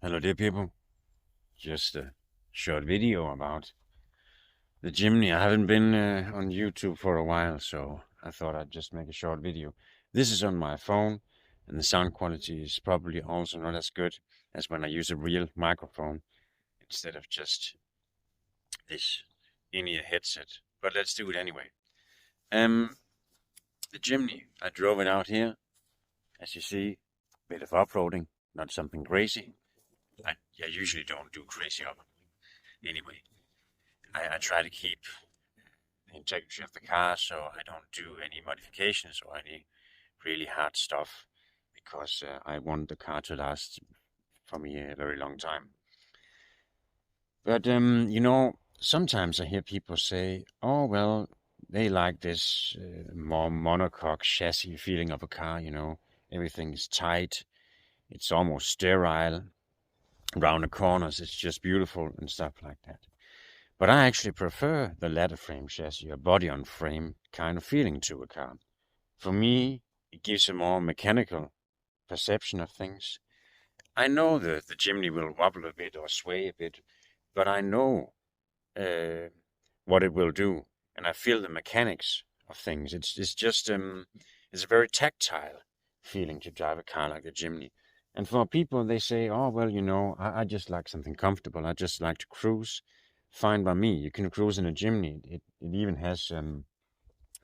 Hello dear people, just a short video about the Jimny. I haven't been on YouTube for a while, so I thought I'd just make a short video. This is on my phone, and the sound quality is probably also not as good as when I use a real microphone instead of just this in-ear headset. But let's do it anyway. The Jimny, I drove it out here, as you see, bit of off-roading, not something crazy. I usually don't do crazy off-roading anyway. I try to keep the integrity of the car, so I don't do any modifications or any really hard stuff, because I want the car to last for me a very long time. But sometimes I hear people say, "Oh well, they like this more monocoque chassis feeling of a car. Everything is tight, it's almost sterile. Around the corners, it's just beautiful and stuff like that." But I actually prefer the ladder frame chassis, or body on frame kind of feeling to a car. For me, it gives a more mechanical perception of things. I know that the Jimny will wobble a bit or sway a bit, but I know what it will do, and I feel the mechanics of things. It's just it's a very tactile feeling to drive a car like the Jimny. And for people, they say, "Oh well, I just like something comfortable. I just like to cruise." Fine by me. You can cruise in a Jimny. It even has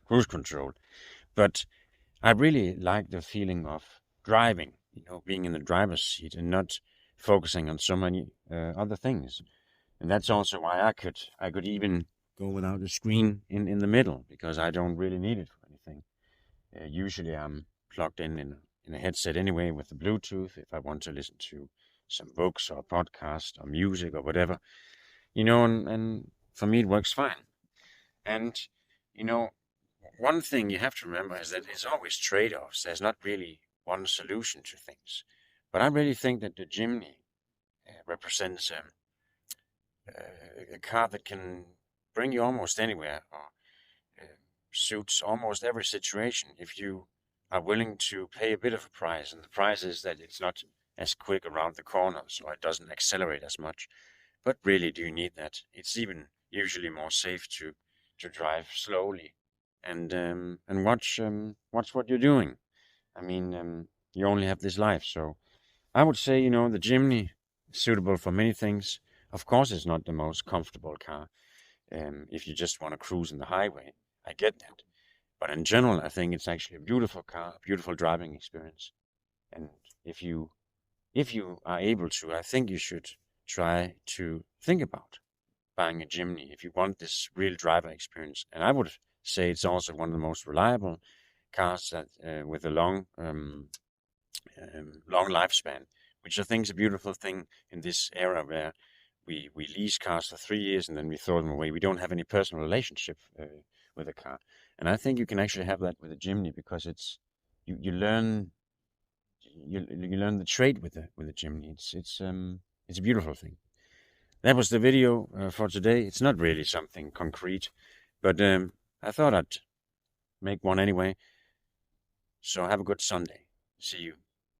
cruise control. But I really like the feeling of driving, being in the driver's seat and not focusing on so many other things. And that's also why I could even go without a screen in the middle, because I don't really need it for anything. Usually I'm plugged in a headset anyway with the Bluetooth if I want to listen to some books or podcast or music or whatever. And for me it works fine. And, one thing you have to remember is that there's always trade-offs. There's not really one solution to things. But I really think that the Jimny represents a car that can bring you almost anywhere, or suits almost every situation if you are willing to pay a bit of a price. And the price is that it's not as quick around the corners, or it doesn't accelerate as much. But really, do you need that? It's even usually more safe to drive slowly and watch what you're doing. I mean, you only have this life, so I would say the Jimny is suitable for many things. Of course, it's not the most comfortable car if you just want to cruise in the highway. I get that, but in general, I think it's actually a beautiful car, a beautiful driving experience. And if you are able to, I think you should try to think about buying a Jimny if you want this real driver experience. And I would say it's also one of the most reliable cars that with a long lifespan, which I think is a beautiful thing in this era where we lease cars for 3 years and then we throw them away. We don't have any personal relationship with a car, and I think you can actually have that with a Jimny, because it's you learn the trade with the Jimny. It's a beautiful thing. That was the video for today. It's not really something concrete, but I thought I'd make one anyway. So have a good Sunday. See you.